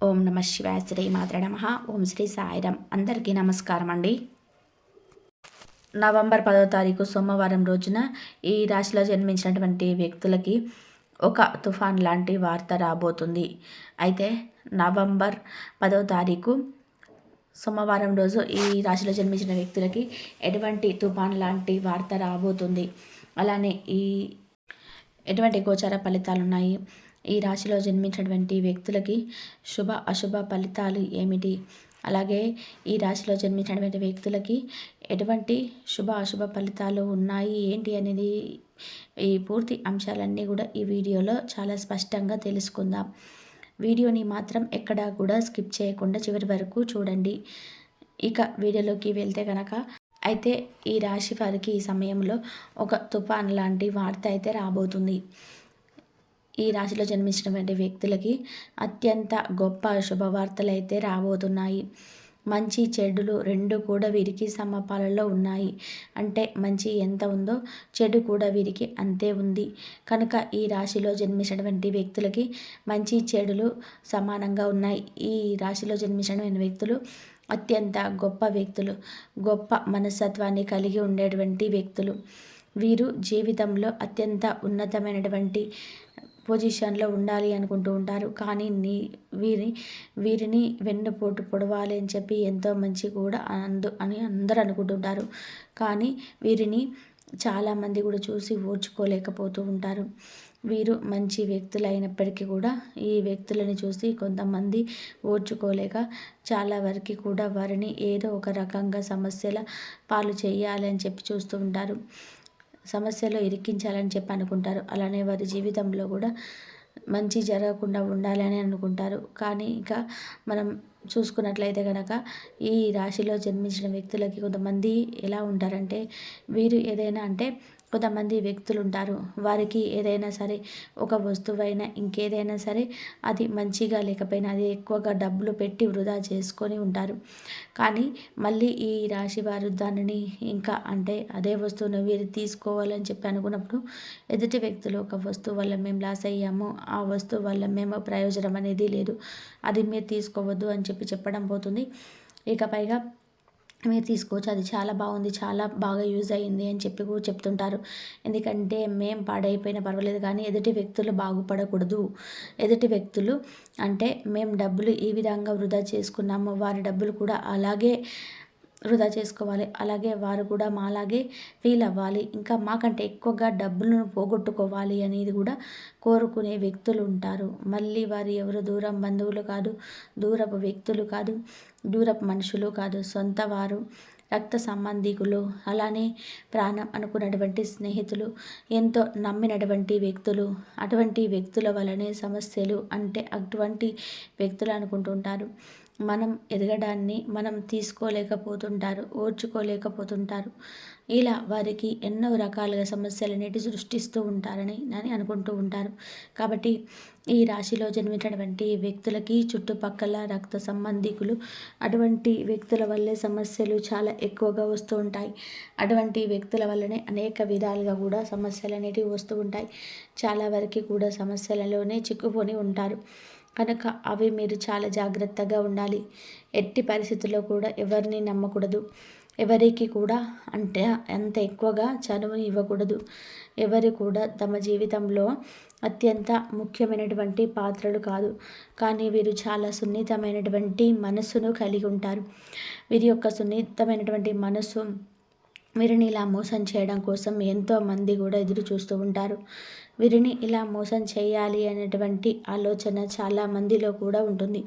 ఓం నమ శివాయ శ్రీ మాత్ర నమ. ఓం శ్రీ సాయిరాం. అందరికీ నమస్కారం అండి. నవంబర్ 10వ తారీఖు సోమవారం రోజున ఈ రాశిలో జన్మించినటువంటి వ్యక్తులకి ఒక తుఫాన్ లాంటి వార్త రాబోతుంది. అయితే నవంబర్ 10వ తారీఖు సోమవారం రోజు ఈ రాశిలో జన్మించిన వ్యక్తులకి ఎటువంటి తుఫాన్ లాంటి వార్త రాబోతుంది, అలానే ఎటువంటి గోచార ఫలితాలు ఉన్నాయి, ఈ రాశిలో జన్మించినటువంటి వ్యక్తులకి శుభ అశుభ ఫలితాలు ఏమిటి, అలాగే ఈ రాశిలో జన్మించినటువంటి వ్యక్తులకి ఎటువంటి శుభ అశుభ ఫలితాలు ఉన్నాయి ఏంటి అనేది ఈ పూర్తి అంశాలన్నీ కూడా ఈ వీడియోలో చాలా స్పష్టంగా తెలుసుకుందాం. వీడియోని మాత్రం ఎక్కడా కూడా స్కిప్ చేయకుండా చివరి వరకు చూడండి. ఇక వీడియోలోకి వెళ్తే కనుక అయితే ఈ రాశి వారికి ఈ సమయంలో ఒక తుఫాన్ లాంటి వార్త అయితే రాబోతుంది. ఈ రాశిలో జన్మించినటువంటి వ్యక్తులకి అత్యంత గొప్ప శుభవార్తలు అయితే రాబోతున్నాయి. మంచి చెడులు రెండు కూడా వీరికి సమపాలలో ఉన్నాయి. అంటే మంచి ఎంత ఉందో చెడు కూడా వీరికి అంతే ఉంది. కనుక ఈ రాశిలో జన్మించినటువంటి వ్యక్తులకి మంచి చెడులు సమానంగా ఉన్నాయి. ఈ రాశిలో జన్మించిన వ్యక్తులు అత్యంత గొప్ప వ్యక్తులు, గొప్ప మనస్తత్వాన్ని కలిగి ఉండేటువంటి వ్యక్తులు. వీరు జీవితంలో అత్యంత ఉన్నతమైనటువంటి పొజిషన్లో ఉండాలి అనుకుంటూ ఉంటారు. కానీ వీరిని వెన్నుపోటు పొడవాలి అని చెప్పి ఎంతో మంచి కూడా అని అందరూ అనుకుంటుంటారు. కానీ వీరిని చాలామంది కూడా చూసి ఓర్చుకోలేకపోతూ ఉంటారు. వీరు మంచి వ్యక్తులు అయినప్పటికీ కూడా ఈ వ్యక్తులని చూసి కొంతమంది ఓర్చుకోలేక చాలా వరకు కూడా వారిని ఏదో ఒక రకంగా సమస్యల పాలు చేయాలి అని చెప్పి చూస్తూ ఉంటారు. సమస్యలో ఇరికించాలని చెప్పి అనుకుంటారు. అలానే వారి జీవితంలో కూడా మంచి జరగకుండా ఉండాలని అనుకుంటారు. కానీ ఇంకా మనం చూసుకున్నట్లయితే కనుక ఈ రాశిలో జన్మించిన వ్యక్తులకి కొంతమంది ఎలా ఉంటారంటే, వీరు ఏదైనా అంటే కొంతమంది వ్యక్తులు ఉంటారు, వారికి ఏదైనా సరే ఒక వస్తువైనా ఇంకేదైనా సరే అది మంచిగా లేకపోయినా అది ఎక్కువగా డబ్బులు పెట్టి వృధా చేసుకొని ఉంటారు. కానీ మళ్ళీ ఈ రాశి వారు దానిని ఇంకా అంటే అదే వస్తువును వీరు తీసుకోవాలని చెప్పి అనుకున్నప్పుడు ఎదుటి వ్యక్తులు ఒక వస్తువు వల్ల మేము లాస్ అయ్యాము, ఆ వస్తువు వల్ల మేము ప్రయోజనం అనేది లేదు, అది మీరు తీసుకోవద్దు అని చెప్పి చెప్పడం పోతుంది. ఇక పైగా మీరు తీసుకోవచ్చు, అది చాలా బాగుంది, చాలా బాగా యూజ్ అయ్యింది అని చెప్పి కూడా చెప్తుంటారు. ఎందుకంటే మేము పాడైపోయినా పర్వాలేదు కానీ ఎదుటి వ్యక్తులు బాగుపడకూడదు. ఎదుటి వ్యక్తులు అంటే మేము డబ్బులు ఈ విధంగా వృధా చేసుకున్నాము, వారి డబ్బులు కూడా అలాగే వృధా చేసుకోవాలి, అలాగే వారు కూడా మాలాగే ఫీల్ అవ్వాలి, ఇంకా మాకంటే ఎక్కువగా డబ్బులను పోగొట్టుకోవాలి అనేది కూడా కోరుకునే వ్యక్తులు ఉంటారు. మళ్ళీ వారు ఎవరు దూరం బంధువులు కాదు, దూరపు వ్యక్తులు కాదు, దూరపు మనుషులు కాదు, సొంత వారు, రక్త సంబంధికులు, అలానే ప్రాణం అనుకున్నటువంటి స్నేహితులు, ఎంతో నమ్మినటువంటి వ్యక్తులు. అటువంటి వ్యక్తుల వలనే సమస్యలు అంటే అటువంటి వ్యక్తులు అనుకుంటుంటారు. మనం ఎదగడాన్ని మనం తీసుకోలేకపోతుంటారు, ఓర్చుకోలేకపోతుంటారు. ఇలా వారికి ఎన్నో రకాలుగా సమస్యలనేటి సృష్టిస్తూ ఉంటారని అనుకుంటూ ఉంటారు. కాబట్టి ఈ రాశిలో జన్మించినటువంటి వ్యక్తులకి చుట్టుపక్కల రక్త సంబంధికులు అటువంటి వ్యక్తుల వల్లే సమస్యలు చాలా ఎక్కువగా వస్తూ ఉంటాయి. అటువంటి వ్యక్తుల వల్లనే అనేక విధాలుగా కూడా సమస్యలు అనేటివి వస్తూ ఉంటాయి. చాలా వరకు కూడా సమస్యలలోనే చిక్కుకొని ఉంటారు. కనుక అవి మీరు చాలా జాగ్రత్తగా ఉండాలి. ఎట్టి పరిస్థితుల్లో కూడా ఎవరిని నమ్మకూడదు. ఎవరికి కూడా అంటే అంత ఎక్కువగా చనువుని ఇవ్వకూడదు. ఎవరు కూడా తమ జీవితంలో అత్యంత ముఖ్యమైనటువంటి పాత్రలు కాదు. కానీ వీరు చాలా సున్నితమైనటువంటి మనస్సును కలిగి ఉంటారు. వీరి యొక్క సున్నితమైనటువంటి మనస్సు వీరిని ఇలా మోసం చేయడం కోసం ఎంతోమంది కూడా ఎదురు చూస్తూ ఉంటారు. వీరిని ఇలా మోసం చేయాలి అనేటువంటి ఆలోచన చాలా మందిలో కూడా ఉంటుంది.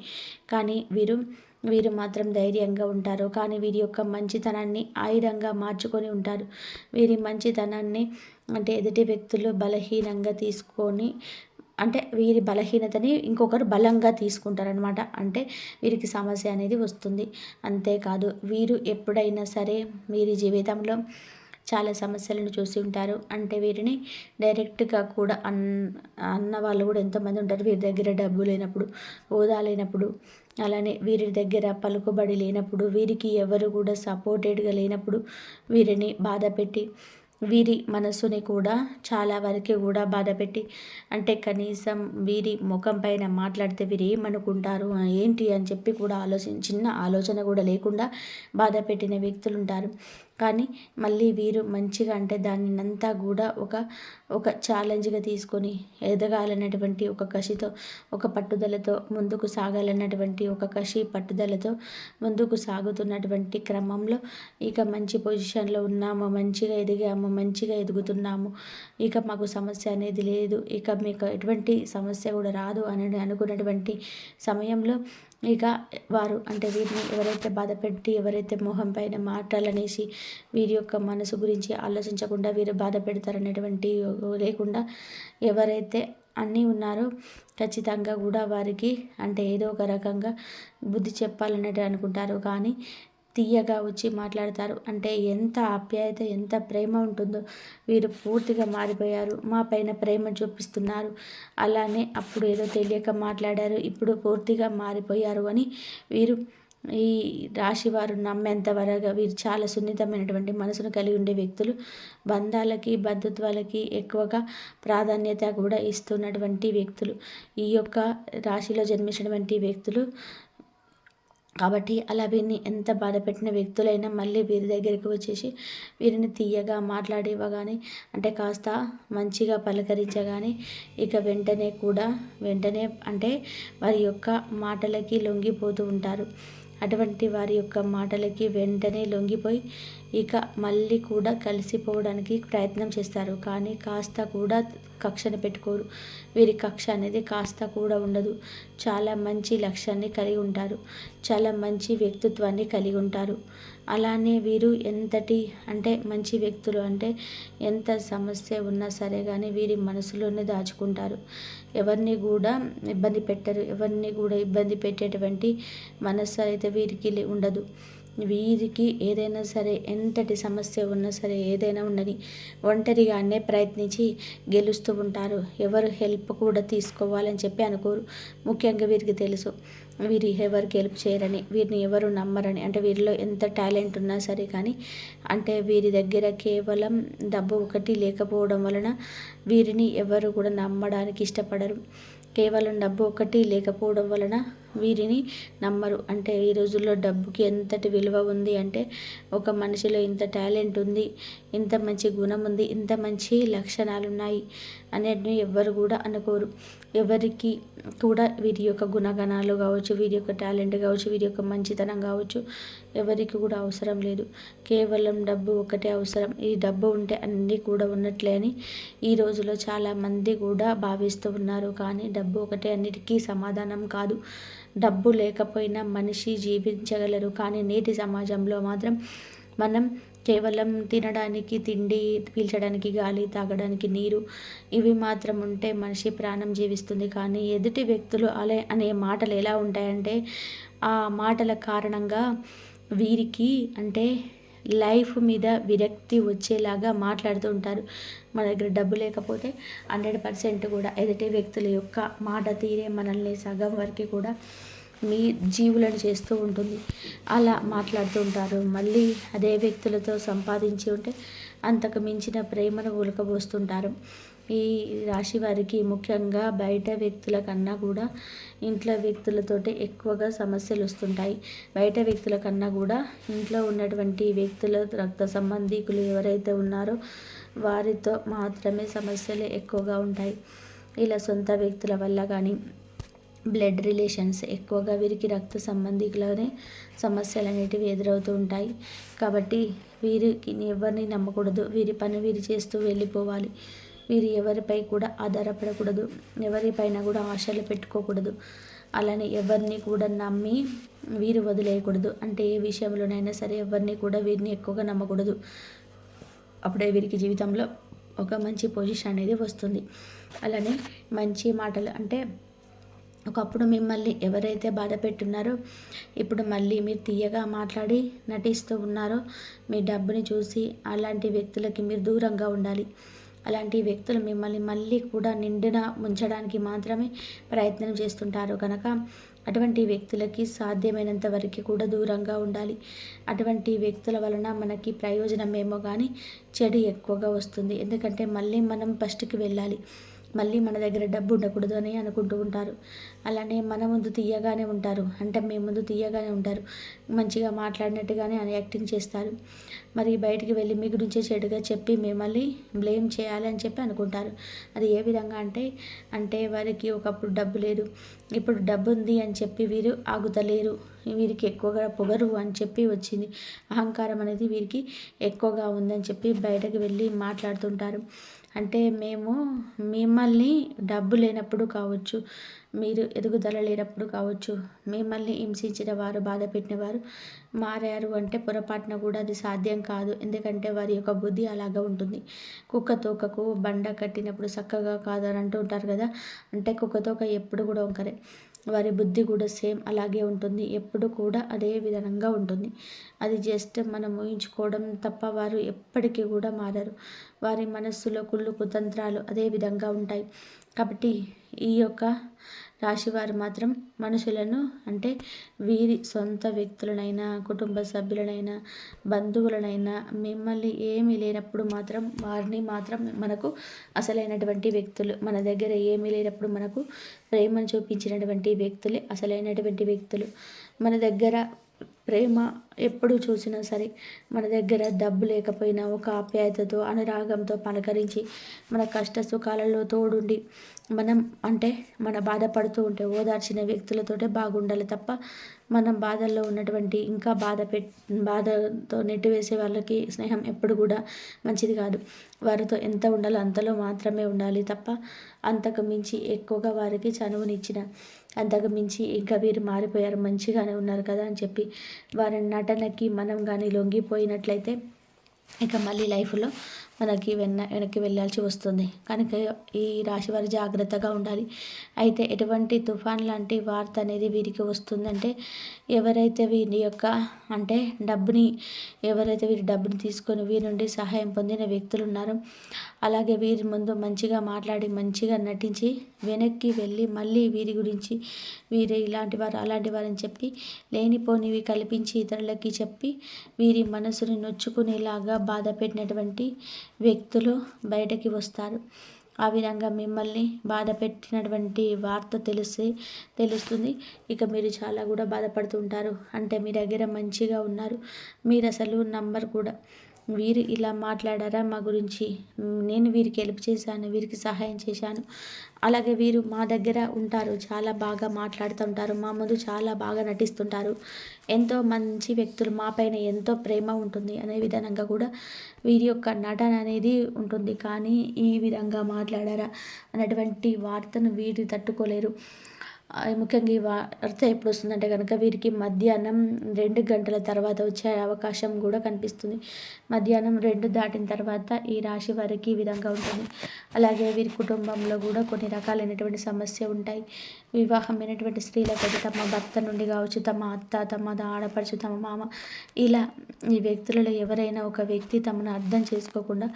కానీ వీరు మాత్రం ధైర్యంగా ఉంటారు. కానీ వీరి యొక్క మంచితనాన్ని ఆయుధంగా మార్చుకొని ఉంటారు. వీరి మంచితనాన్ని అంటే ఎదుటి వ్యక్తులు బలహీనంగా తీసుకొని అంటే వీరి బలహీనతని ఇంకొకరు బలంగా తీసుకుంటారనమాట. అంటే వీరికి సమస్య అనేది వస్తుంది. అంతేకాదు వీరు ఎప్పుడైనా సరే వీరి జీవితంలో చాలా సమస్యలను చూసి ఉంటారు. అంటే వీరిని డైరెక్ట్గా కూడా అన్న వాళ్ళు కూడా ఎంతోమంది ఉంటారు. వీరి దగ్గర డబ్బు లేనప్పుడు, హోదా లేనప్పుడు, అలానే వీరి దగ్గర పలుకుబడి లేనప్పుడు, వీరికి ఎవరు కూడా సపోర్టెడ్గా లేనప్పుడు వీరిని బాధ పెట్టి వీరి మనసుని కూడా చాలా వరకు కూడా బాధపెట్టి, అంటే కనీసం వీరి ముఖం పైన మాట్లాడితే వీరు ఏమనుకుంటారు ఏంటి అని చెప్పి కూడా చిన్న ఆలోచన కూడా లేకుండా బాధ పెట్టిన వ్యక్తులు ఉంటారు. కానీ మళ్ళీ వీరు మంచిగా అంటే దానినంతా కూడా ఒక ఛాలెంజ్గా తీసుకొని ఎదగాలన్నటువంటి ఒక కసితో, ఒక పట్టుదలతో ముందుకు సాగాలన్నటువంటి ఒక కసి పట్టుదలతో ముందుకు సాగుతున్నటువంటి క్రమంలో ఇక మంచి పొజిషన్లో ఉన్నాము, మంచిగా ఎదిగాము, మంచిగా ఎదుగుతున్నాము, ఇక మాకు సమస్య అనేది లేదు, ఇక మీకు ఎటువంటి సమస్య కూడా రాదు అని అనుకున్నటువంటి సమయంలో ఇక వారు అంటే వీరిని ఎవరైతే బాధపెట్టి, ఎవరైతే మొహం పైన మాటలనేసి వీరి యొక్క మనసు గురించి ఆలోచించకుండా వీరు బాధ పెడతారనేటువంటి లేకుండా ఎవరైతే అన్నీ ఉన్నారో ఖచ్చితంగా కూడా వారికి అంటే ఏదో ఒక రకంగా బుద్ధి చెప్పాలన్నట్టు అనుకుంటారు. కానీ తీయగా వచ్చి మాట్లాడతారు. అంటే ఎంత ఆప్యాయత, ఎంత ప్రేమ ఉంటుందో వీరు పూర్తిగా మారిపోయారు. మా పైన ప్రేమ చూపిస్తున్నారు. అలానే అప్పుడు ఏదో తెలియక మాట్లాడారు, ఇప్పుడు పూర్తిగా మారిపోయారు అని వీరు ఈ రాశి వారు నమ్మేంత వరకు వీరు చాలా సున్నితమైనటువంటి మనసును కలిగి ఉండే వ్యక్తులు. బంధాలకి, బంధుత్వాలకి ఎక్కువగా ప్రాధాన్యత కూడా ఇస్తున్నటువంటి వ్యక్తులు ఈ యొక్క రాశిలో జన్మించినటువంటి వ్యక్తులు. కాబట్టి అలా వీరిని ఎంత బాధపెట్టిన వ్యక్తులైనా మళ్ళీ వీరి దగ్గరికి వచ్చేసి వీరిని తీయగా మాట్లాడివ్వగానే అంటే కాస్త మంచిగా పలకరించగానే ఇక వెంటనే అంటే వారి యొక్క మాటలకి లొంగిపోతూ ఉంటారు. అటువంటి వారి యొక్క మాటలకి వెంటనే లొంగిపోయి ఇక మళ్ళీ కూడా కలిసిపోవడానికి ప్రయత్నం చేస్తారు. కానీ కాస్త కూడా కక్షను పెట్టుకోరు. వీరి కక్ష అనేది కాస్త కూడా ఉండదు. చాలా మంచి లక్ష్యాన్ని కలిగి ఉంటారు. చాలా మంచి వ్యక్తిత్వాన్ని కలిగి ఉంటారు. అలానే వీరు ఎంతటి అంటే మంచి వ్యక్తులు అంటే ఎంత సమస్య ఉన్నా సరే కానీ వీరి మనసులోనే దాచుకుంటారు. ఎవరిని కూడా ఇబ్బంది పెట్టరు. ఎవరిని కూడా ఇబ్బంది పెట్టేటువంటి మనస్సు అయితే వీరికి ఉండదు. వీరికి ఏదైనా సరే ఎంతటి సమస్య ఉన్నా సరే ఏదైనా ఉండని ఒంటరిగానే ప్రయత్నించి గెలుస్తూ ఉంటారు. ఎవరు హెల్ప్ కూడా తీసుకోవాలని చెప్పి అనుకోరు. ముఖ్యంగా వీరికి తెలుసు వీరు ఎవరికి హెల్ప్ చేయరని, వీరిని ఎవరు నమ్మరని. అంటే వీరిలో ఎంత టాలెంట్ ఉన్నా సరే కానీ అంటే వీరి దగ్గర కేవలం డబ్బు ఒకటి లేకపోవడం వలన వీరిని ఎవరు కూడా నమ్మడానికి ఇష్టపడరు. కేవలం డబ్బు ఒకటి లేకపోవడం వలన వీరిని నమ్మరు. అంటే ఈ రోజుల్లో డబ్బుకి ఎంతటి విలువ ఉంది అంటే ఒక మనిషిలో ఇంత టాలెంట్ ఉంది, ఇంత మంచి గుణం ఉంది, ఇంత మంచి లక్షణాలు ఉన్నాయి అనేటివి ఎవ్వరు కూడా అనుకోరు. ఎవరికి కూడా వీరి యొక్క గుణగణాలు కావచ్చు, వీరి యొక్క టాలెంట్ కావచ్చు, వీరి యొక్క మంచితనం కావచ్చు ఎవరికి కూడా అవసరం లేదు. కేవలం డబ్బు ఒకటే అవసరం. ఈ డబ్బు ఉంటే అన్నీ కూడా ఉన్నట్లే అని ఈ రోజులో చాలామంది కూడా భావిస్తూ ఉన్నారు. కానీ డబ్బు ఒకటే అన్నిటికీ సమాధానం కాదు. డబ్బు లేకపోయినా మనిషి జీవించగలరు. కానీ నేటి సమాజంలో మాత్రం మనం కేవలం తినడానికి తిండి, పీల్చడానికి గాలి, తాగడానికి నీరు ఇవి మాత్రం ఉంటే మనిషి ప్రాణం జీవిస్తుంది. కానీ ఎదుటి వ్యక్తులు అనే మాటలు ఎలా ఉంటాయంటే ఆ మాటల కారణంగా వీరికి అంటే లైఫ్ మీద విరక్తి వచ్చేలాగా మాట్లాడుతూ ఉంటారు. మన దగ్గర డబ్బు లేకపోతే 100% కూడా ఎదుటి వ్యక్తుల యొక్క మాట తీరే మనల్ని సగం వరకు కూడా మీ జీవులను చేస్తూ ఉంటుంది. అలా మాట్లాడుతూ ఉంటారు. మళ్ళీ అదే వ్యక్తులతో సంపాదించి ఉంటే అంతకు మించిన ప్రేమను ఒలకబోస్తుంటారు. ఈ రాశి వారికి ముఖ్యంగా బయట వ్యక్తుల కన్నా కూడా ఇంట్లో వ్యక్తులతోటి ఎక్కువగా సమస్యలు వస్తుంటాయి. బయట వ్యక్తుల కన్నా కూడా ఇంట్లో ఉన్నటువంటి వ్యక్తుల రక్త సంబంధీకులు ఎవరైతే ఉన్నారో వారితో మాత్రమే సమస్యలు ఎక్కువగా ఉంటాయి. ఇలా సొంత వ్యక్తుల వల్ల కానీ బ్లడ్ రిలేషన్స్ ఎక్కువగా వీరికి రక్త సంబంధికులనే సమస్యలు అనేటివి ఎదురవుతూ ఉంటాయి. కాబట్టి వీరికి ఎవరిని నమ్మకూడదు. వీరి పని వీరు చేస్తూ వెళ్ళిపోవాలి. వీరు ఎవరిపై కూడా ఆధారపడకూడదు. ఎవరిపైన కూడా ఆశలు పెట్టుకోకూడదు. అలానే ఎవరిని కూడా నమ్మి వీరు వదిలేయకూడదు. అంటే ఏ విషయంలోనైనా సరే ఎవరిని కూడా వీరిని ఎక్కువగా నమ్మకూడదు. అప్పుడే వీరికి జీవితంలో ఒక మంచి పొజిషన్ అనేది వస్తుంది. అలానే మంచి మాటలు అంటే ఒకప్పుడు మిమ్మల్ని ఎవరైతే బాధ పెట్టున్నారో ఇప్పుడు మళ్ళీ మీరు తీయగా మాట్లాడి నటిస్తూ ఉన్నారో మీ డబ్బుని చూసి అలాంటి వ్యక్తులకి మీరు దూరంగా ఉండాలి. అలాంటి వ్యక్తులు మిమ్మల్ని మళ్ళీ కూడా నిండున ముంచడానికి మాత్రమే ప్రయత్నం చేస్తుంటారు కనుక అటువంటి వ్యక్తులకి సాధ్యమైనంత వరకు కూడా దూరంగా ఉండాలి. అటువంటి వ్యక్తుల వలన మనకి ప్రయోజనమేమో కానీ చెడు ఎక్కువగా వస్తుంది. ఎందుకంటే మళ్ళీ మనం ఫస్ట్‌కి వెళ్ళాలి. మళ్ళీ మన దగ్గర డబ్బు ఉండకూడదు అని అనుకుంటూ ఉంటారు. అలానే మన ముందు తీయగానే ఉంటారు. అంటే మీ ముందు తీయగానే ఉంటారు. మంచిగా మాట్లాడినట్టుగానే యాక్టింగ్ చేస్తారు. మరి బయటికి వెళ్ళి మీ గురించే చెడుగా చెప్పి మిమ్మల్ని బ్లేమ్ చేయాలి అని చెప్పి అనుకుంటారు. అది ఏ విధంగా అంటే వారికి ఒకప్పుడు డబ్బు లేదు. ఇప్పుడు డబ్బు ఉంది అని చెప్పి వీరు ఆగుతలేరు. వీరికి ఎక్కువగా పొగరు అని చెప్పి వచ్చింది. అహంకారం అనేది వీరికి ఎక్కువగా ఉందని చెప్పి బయటకు వెళ్ళి మాట్లాడుతుంటారు. అంటే మేము మిమ్మల్ని డబ్బు లేనప్పుడు కావచ్చు, మీరు ఎదుగుదల లేనప్పుడు కావచ్చు, మిమ్మల్ని హింసించిన వారు, బాధ పెట్టిన వారు మారారు అంటే పొరపాటున కూడా అది సాధ్యం కాదు. ఎందుకంటే వారి యొక్క బుద్ధి అలాగా ఉంటుంది. కుక్క తోకకు బండ కట్టినప్పుడు చక్కగా కాదు అని అంటూ ఉంటారు కదా. అంటే కుక్క తోక ఎప్పుడు కూడా వంకరే. వారి బుద్ధి కూడా సేమ్ అలాగే ఉంటుంది. ఎప్పుడు కూడా అదే విధంగా ఉంటుంది. అది జస్ట్ మనం ఊహించుకోవడం తప్ప వారు ఎప్పటికీ కూడా మారరు. వారి మనస్సులో కుళ్ళు కుతంత్రాలు అదే విధంగా ఉంటాయి. కాబట్టి ఈ యొక్క రాశివారు మాత్రం మనుషులను అంటే వీరి సొంత వ్యక్తులనైనా, కుటుంబ సభ్యులనైనా, బంధువులనైనా మిమ్మల్ని ఏమీ లేనప్పుడు మాత్రం వారిని మాత్రం మనకు అసలైనటువంటి వ్యక్తులు. మన దగ్గర ఏమీ లేనప్పుడు మనకు ప్రేమను చూపించినటువంటి వ్యక్తులే అసలైనటువంటి వ్యక్తులు. మన దగ్గర ప్రేమ ఎప్పుడు చూసినా సరే మన దగ్గర డబ్బు లేకపోయినా ఒక ఆప్యాయతతో, అనురాగంతో పలకరించి, మన కష్ట సుఖాలలో తోడుండి, మనం అంటే మన బాధపడుతూ ఉంటే ఓదార్చిన వ్యక్తులతోటే బాగుండాలి తప్ప మనం బాధల్లో ఉన్నటువంటి ఇంకా బాధతో నెట్టివేసే వాళ్ళకి స్నేహం ఎప్పుడు కూడా మంచిది కాదు. వారితో ఎంత ఉండాలో అంతలో మాత్రమే ఉండాలి తప్ప అంతకు మించి ఎక్కువగా వారికి చనువునిచ్చిన, అంతకు మించి ఇంకా వీరు మారిపోయారు మంచిగానే ఉన్నారు కదా అని చెప్పి వారి నటనకి మనం కానీ లొంగిపోయినట్లయితే ఇక మళ్ళీ లైఫ్లో మనకి వెనక్కి వెళ్ళాల్సి వస్తుంది. కనుక ఈ రాశి వారు జాగ్రత్తగా ఉండాలి. అయితే ఎటువంటి తుఫాన్ లాంటి వార్త అనేది వీరికి వస్తుందంటే ఎవరైతే వీరి యొక్క అంటే ఎవరైతే వీరి డబ్బుని తీసుకొని వీరి నుండి సహాయం పొందిన వ్యక్తులు ఉన్నారో అలాగే వీరి ముందు మంచిగా మాట్లాడి మంచిగా నటించి వెనక్కి వెళ్ళి మళ్ళీ వీరి గురించి వీరే ఇలాంటి వారు అలాంటి వారని చెప్పి లేనిపోనివి కల్పించి ఇతరులకి చెప్పి వీరి మనసుని నొచ్చుకునేలాగా బాధ పెట్టినటువంటి వ్యక్తులు బయటకి వస్తారు. ఆ విధంగా మిమ్మల్ని బాధ పెట్టినటువంటి వార్త తెలుస్తుంది. ఇక మీరు చాలా కూడా బాధపడుతూ ఉంటారు. అంటే మీ దగ్గర మంచిగా ఉన్నారు, మీరు అసలు నంబర్ కూడా. వీరు ఇలా మాట్లాడారా మా గురించి, నేను వీరికి హెల్ప్ చేశాను, వీరికి సహాయం చేశాను, అలాగే వీరు మా దగ్గర ఉంటారు, చాలా బాగా మాట్లాడుతుంటారు, మా ముందు చాలా బాగా నటిస్తుంటారు, ఎంతో మంచి వ్యక్తులు, మా పైన ఎంతో ప్రేమ ఉంటుంది అనే విధంగా కూడా వీరి యొక్క నటన అనేది ఉంటుంది. కానీ ఈ విధంగా మాట్లాడారా అనేటువంటి వార్తను వీరు తట్టుకోలేరు. ముఖ్యంగా ఈ వార్త ఎప్పుడు వస్తుందంటే కనుక వీరికి మధ్యాహ్నం 2 గంటల తర్వాత వచ్చే అవకాశం కూడా కనిపిస్తుంది. మధ్యాహ్నం 2 దాటిన తర్వాత ఈ రాశి వారికి ఈ విధంగా ఉంటుంది. అలాగే వీరి కుటుంబంలో కూడా కొన్ని రకాలైనటువంటి సమస్య ఉంటాయి. వివాహమైనటువంటి స్త్రీలకైతే తమ భర్త నుండి కావచ్చు, తమ అత్త, తమ ఆడపడుచు, తమ మామ, ఇలా ఈ వ్యక్తులలో ఎవరైనా ఒక వ్యక్తి తమను అర్థం చేసుకోకుండా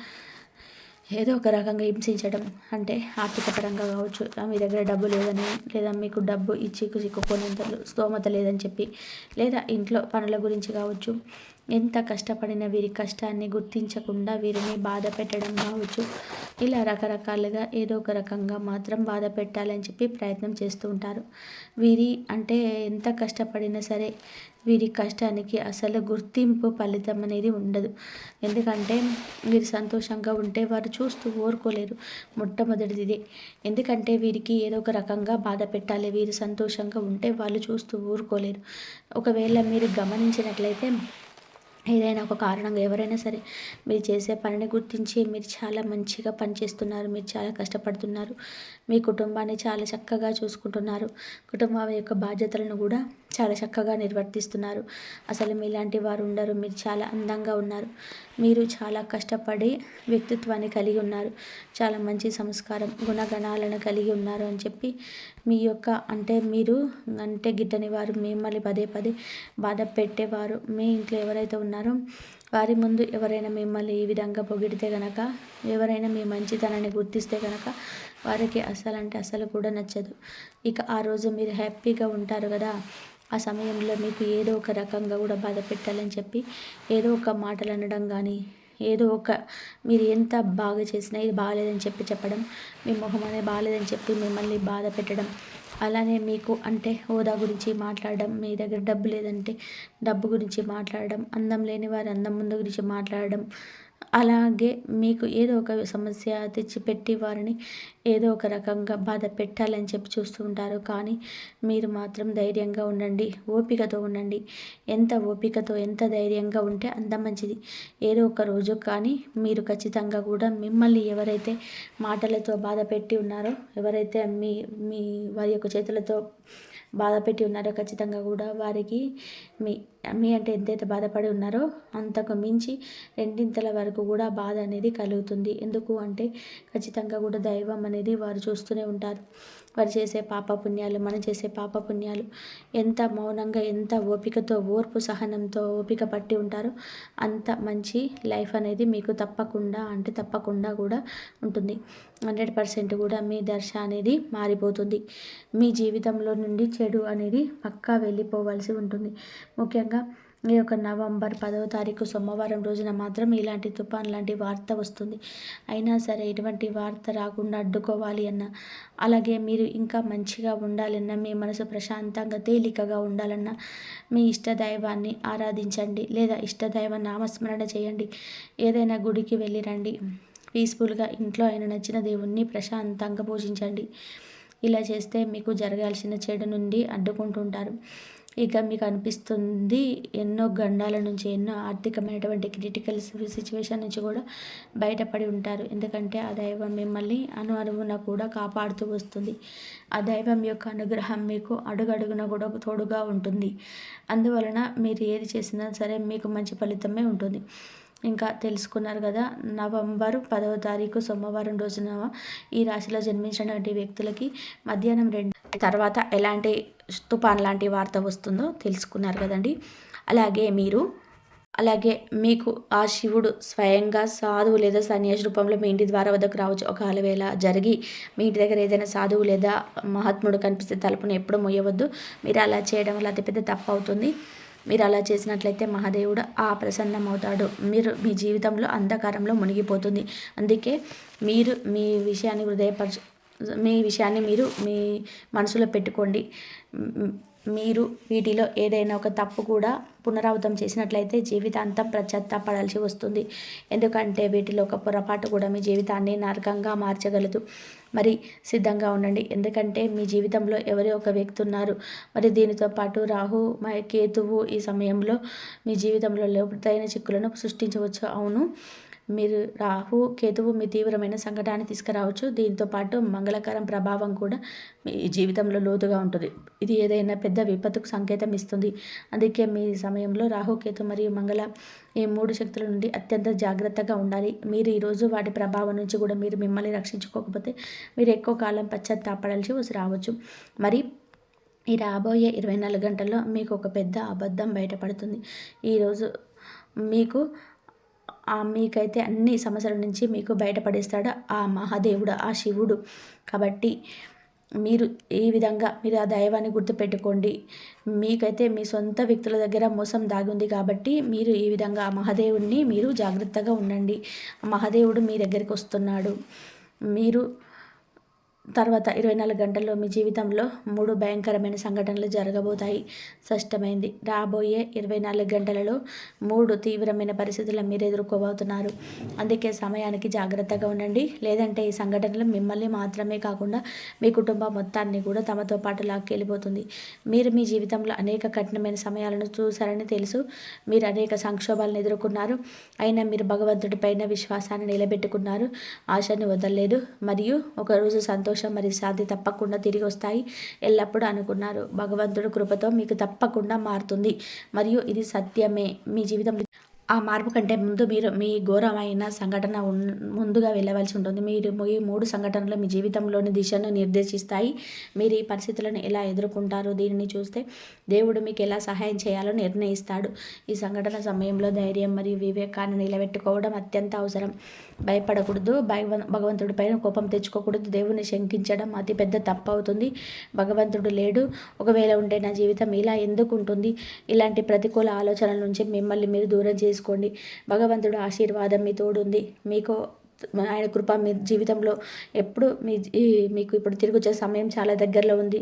ఏదో ఒక రకంగా హింసించడం, అంటే ఆర్థిక పరంగా కావచ్చు, మీ దగ్గర డబ్బు లేదని, లేదా మీకు డబ్బు ఇచ్చి చిక్కుకునేంత స్తోమత లేదని చెప్పి, లేదా ఇంట్లో పనుల గురించి కావచ్చు, ఎంత కష్టపడిన వీరి కష్టాన్ని గుర్తించకుండా వీరిని బాధ పెట్టడం కావచ్చు, ఇలా రకరకాలుగా ఏదో ఒక రకంగా మాత్రం బాధ పెట్టాలని చెప్పి ప్రయత్నం చేస్తూ ఉంటారు. వీరి అంటే ఎంత కష్టపడినా సరే వీరి కష్టానికి అసలు గుర్తింపు ఫలితం అనేది ఉండదు. ఎందుకంటే వీరు సంతోషంగా ఉంటే వారు చూస్తూ ఊరుకోలేరు. మొట్టమొదటిది ఇదే. ఎందుకంటే వీరికి ఏదో ఒక రకంగా బాధ పెట్టాలి, వీరు సంతోషంగా ఉంటే వాళ్ళు చూస్తూ ఊరుకోలేరు. ఒకవేళ మీరు గమనించినట్లయితే ఏదైనా ఒక కారణంగా ఎవరైనా సరే మీరు చేసే పనిని గుర్తించి మీరు చాలా మంచిగా పనిచేస్తున్నారు, మీరు చాలా కష్టపడుతున్నారు, మీ కుటుంబాన్ని చాలా చక్కగా చూసుకుంటున్నారు, కుటుంబం యొక్క బాధ్యతలను కూడా చాలా చక్కగా నిర్వర్తిస్తున్నారు, అసలు మీలాంటి వారు ఉండరు, మీరు చాలా అందంగా ఉన్నారు, మీరు చాలా కష్టపడి వ్యక్తిత్వాన్ని కలిగి ఉన్నారు, చాలా మంచి సంస్కారం గుణగణాలను కలిగి ఉన్నారు అని చెప్పి మీ యొక్క అంటే మీరు అంటే గిట్టని వారు మిమ్మల్ని పదే పదే బాధ పెట్టేవారు మీ ఇంట్లో ఎవరైతే ఉన్నారో వారి ముందు ఎవరైనా మిమ్మల్ని ఈ విధంగా పొగిడితే గనక, ఎవరైనా మీ మంచితనాన్ని గుర్తిస్తే కనుక వారికి అస్సలంటే అస్సలు కూడా నచ్చదు. ఇక ఆ రోజు మీరు హ్యాపీగా ఉంటారు కదా! ఆ సమయంలో మీకు ఏదో ఒక రకంగా కూడా బాధ పెట్టాలని చెప్పి ఏదో ఒక మాటలు అనడం గానీ, ఏదో ఒక మీరు ఎంత బాగా చేసినా ఇది బాలేదని చెప్పి చెప్పడం, మీ మొహం అనేది బాలేదని చెప్పి మిమ్మల్ని బాధ పెట్టడం, అలానే మీకు అంటే హోదా గురించి మాట్లాడడం, మీ దగ్గర డబ్బు లేదంటే డబ్బు గురించి మాట్లాడడం, అందం లేని వారి అందం ముందు గురించి మాట్లాడడం, అలాగే మీకు ఏదో ఒక సమస్య తెచ్చిపెట్టి వారిని ఏదో ఒక రకంగా బాధ పెట్టాలని చెప్పి చూస్తూ ఉంటారు. కానీ మీరు మాత్రం ధైర్యంగా ఉండండి, ఓపికతో ఉండండి. ఎంత ఓపికతో ఎంత ధైర్యంగా ఉంటే అంత మంచిది. ఏదో ఒక రోజు కానీ మీరు ఖచ్చితంగా కూడా మిమ్మల్ని ఎవరైతే మాటలతో బాధ పెట్టి ఉన్నారో, ఎవరైతే మీ మీ వారి యొక్క చేతులతో బాధ పెట్టి ఉన్నారో ఖచ్చితంగా కూడా వారికి మీ మీ అంటే ఎంతైతే బాధపడి ఉన్నారో అంతకు మించి రెండింతల వరకు కూడా బాధ అనేది కలుగుతుంది. ఎందుకు అంటే ఖచ్చితంగా కూడా దైవం అనేది వారు చూస్తూనే ఉంటారు. వారు చేసే పాపపుణ్యాలు, మనం చేసే పాపపుణ్యాలు ఎంత మౌనంగా, ఎంత ఓపికతో, ఓర్పు సహనంతో ఓపిక పట్టి ఉంటారో అంత మంచి లైఫ్ అనేది మీకు తప్పకుండా అంటే తప్పకుండా కూడా ఉంటుంది. 100% కూడా మీ దశ అనేది మారిపోతుంది. మీ జీవితంలో నుండి చెడు అనేది పక్కా వెళ్ళిపోవాల్సి ఉంటుంది. ముఖ్యంగా ఈ యొక్క నవంబర్ 10వ తారీఖు సోమవారం రోజున మాత్రం ఇలాంటి తుఫాన్ లాంటి వార్త వస్తుంది. అయినా సరే ఎటువంటి వార్త రాకుండా అడ్డుకోవాలి అన్నా, అలాగే మీరు ఇంకా మంచిగా ఉండాలన్నా, మీ మనసు ప్రశాంతంగా తేలికగా ఉండాలన్నా మీ ఇష్టదైవాన్ని ఆరాధించండి, లేదా ఇష్టదైవ నామస్మరణ చేయండి. ఏదైనా గుడికి వెళ్ళి రండి. పీస్ఫుల్గా ఇంట్లో అయిన నచ్చిన దేవుణ్ణి ప్రశాంతంగా పూజించండి. ఇలా చేస్తే మీకు జరగాల్సిన చెడు నుండి అడ్డుకుంటుంటారు. ఇక మీకు అనిపిస్తుంది ఎన్నో గండాల నుంచి, ఎన్నో ఆర్థికమైనటువంటి క్రిటికల్ సిచ్యువేషన్ నుంచి కూడా బయటపడి ఉంటారు. ఎందుకంటే ఆ దైవం మిమ్మల్ని అణువున కూడా కాపాడుతూ వస్తుంది. ఆ దైవం యొక్క అనుగ్రహం మీకు అడుగడుగున కూడా తోడుగా ఉంటుంది. అందువలన మీరు ఏది చేసినా సరే మీకు మంచి ఫలితమే ఉంటుంది. ఇంకా తెలుసుకున్నారు కదా, నవంబర్ 10వ తారీఖు సోమవారం రోజున ఈ రాశిలో జన్మించినటువంటి వ్యక్తులకి మధ్యాహ్నం 2 తర్వాత ఎలాంటి తుఫాన్ లాంటి వార్త వస్తుందో తెలుసుకున్నారు కదండి. అలాగే మీకు ఆ శివుడు స్వయంగా సాధువు లేదా సన్యాసి రూపంలో మీ ఇంటి ద్వారా వద్దకు రావచ్చు. ఒకవేళ జరిగి మీ ఇంటి దగ్గర ఏదైనా సాధువు లేదా మహాత్ముడు కనిపిస్తే తలుపును ఎప్పుడు మూయవద్దు. మీరు అలా చేయడం వల్ల అతిపెద్ద తప్పు అవుతుంది. మీరు అలా చేసినట్లయితే మహాదేవుడు ప్రసన్నమవుతాడు. మీరు మీ జీవితంలో అంధకారంలో మునిగిపోతుంది. అందుకే మీరు మీ విషయాన్ని మీరు మీ మనసులో పెట్టుకోండి. మీరు వీటిలో ఏదైనా ఒక తప్పు కూడా పునరావృతం చేసినట్లయితే జీవితాంతం పశ్చాత్తాపడాల్సి వస్తుంది. ఎందుకంటే వీటిలో ఒక పొరపాటు కూడా మీ జీవితాన్ని నరకంగా మార్చగలదు. మరి సిద్ధంగా ఉండండి. ఎందుకంటే మీ జీవితంలో ఎవరో ఒక వ్యక్తి ఉన్నారు. మరి దీనితో పాటు రాహు కేతువు ఈ సమయంలో మీ జీవితంలో లోతైన చిక్కులను సృష్టించవచ్చు. అవును, మీరు రాహు కేతువు మీ తీవ్రమైన సంకటాన్ని తీసుకురావచ్చు. దీంతో పాటు మంగళకరం ప్రభావం కూడా మీ జీవితంలో లోతుగా ఉంటుంది. ఇది ఏదైనా పెద్ద విపత్తుకు సంకేతం ఇస్తుంది. అందుకే మీ సమయంలో రాహు కేతు మరియు మంగళ ఈ 3 శక్తుల నుండి అత్యంత జాగ్రత్తగా ఉండాలి. మీరు ఈరోజు వాటి ప్రభావం నుంచి కూడా మీరు మిమ్మల్ని రక్షించుకోకపోతే మీరు ఎక్కువ కాలం పశ్చాత్తాపడాల్సి రావచ్చు. మరి ఈ రాబోయే 24 గంటల్లో మీకు ఒక పెద్ద అబద్ధం బయటపడుతుంది. ఈరోజు మీకైతే అన్ని సమస్యల నుంచి మీకు బయటపడేస్తాడు ఆ మహాదేవుడు, ఆ శివుడు. కాబట్టి మీరు ఈ విధంగా మీరు ఆ దైవాన్ని గుర్తుపెట్టుకోండి. మీకైతే మీ సొంత వ్యక్తుల దగ్గర మోసం దాగి ఉంది కాబట్టి మీరు ఈ విధంగా ఆ మహాదేవుడిని మీరు జాగ్రత్తగా ఉండండి. ఆ మహాదేవుడు మీ దగ్గరికి వస్తున్నాడు. మీరు తర్వాత 24 గంటల్లో మీ జీవితంలో 3 భయంకరమైన సంఘటనలు జరగబోతాయి. స్పష్టమైంది. రాబోయే 24 గంటలలో 3 తీవ్రమైన పరిస్థితులను మీరు ఎదుర్కోబోతున్నారు. అందుకే సమయానికి జాగ్రత్తగా ఉండండి. లేదంటే ఈ సంఘటనలు మిమ్మల్ని మాత్రమే కాకుండా మీ కుటుంబం మొత్తాన్ని కూడా తమతో పాటు లాక్కెళ్ళిపోతుంది. మీరు మీ జీవితంలో అనేక కఠినమైన సమయాలను చూశారని తెలుసు. మీరు అనేక సంక్షోభాలను ఎదుర్కొన్నారు. అయినా మీరు భగవంతుడి పైన విశ్వాసాన్ని నిలబెట్టుకున్నారు. ఆశను వదలలేదు. మరియు ఒకరోజు సంతోషం మరియు శాంతి తప్పకుండా తిరిగి వస్తాయి. ఎల్లప్పుడూ అనుకున్నారు. భగవంతుడు కృపతో మీకు తప్పకుండా మారుతుంది. మరియు ఇది సత్యమే. మీ జీవితంలో ఆ మార్పు కంటే ముందు మీరు మీ ఘోరమైన సంఘటన ముందుగా వెళ్ళవలసి ఉంటుంది. మీరు ఈ 3 సంఘటనలు మీ జీవితంలోని దిశను నిర్దేశిస్తాయి. మీరు ఈ పరిస్థితులను ఎలా ఎదుర్కొంటారో దీనిని చూస్తే దేవుడు మీకు ఎలా సహాయం చేయాలో నిర్ణయిస్తాడు. ఈ సంఘటన సమయంలో ధైర్యం మరియు వివేకాన్ని నిలబెట్టుకోవడం అత్యంత అవసరం. భయపడకూడదు, భగవంతుడిపైన కోపం తెచ్చుకోకూడదు. దేవుని శంకించడం అతిపెద్ద తప్పు అవుతుంది. భగవంతుడు లేడు, ఒకవేళ ఉంటే నా జీవితం ఇలా ఎందుకు ఉంటుంది? ఇలాంటి ప్రతికూల ఆలోచనల నుంచి మిమ్మల్ని మీరు దూరం చేసుకోండి. భగవంతుడు ఆశీర్వాదం మీ తోడుంది. మీకు ఆయన కృప మీ జీవితంలో ఎప్పుడు మీకు ఇప్పుడు తిరిగి వచ్చే సమయం చాలా దగ్గరలో ఉంది.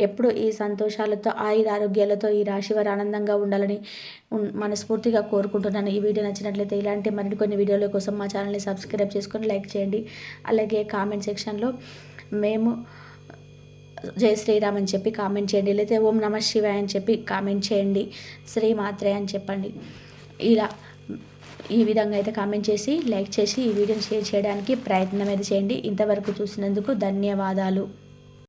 ఎప్పుడు ఈ సంతోషాలతో ఆరోగ్యాలతో ఈ రాశి వారు ఆనందంగా ఉండాలని మనస్ఫూర్తిగా కోరుకుంటున్నాను. ఈ వీడియో నచ్చినట్లయితే ఇలాంటి మరికొన్ని వీడియోల కోసం మా ఛానల్ని సబ్స్క్రైబ్ చేసుకొని లైక్ చేయండి. అలాగే కామెంట్ సెక్షన్లో మేము జై శ్రీరామ్ అని చెప్పి కామెంట్ చేయండి, లేకపోతే ఓం నమ శివాయ అని చెప్పి కామెంట్ చేయండి, శ్రీమాత్రే అని చెప్పండి. ఇలా ఈ విధంగా అయితే కామెంట్ చేసి లైక్ చేసి ఈ వీడియోని షేర్ చేయడానికి ప్రయత్నం అయితే చేయండి. ఇంతవరకు చూసినందుకు ధన్యవాదాలు.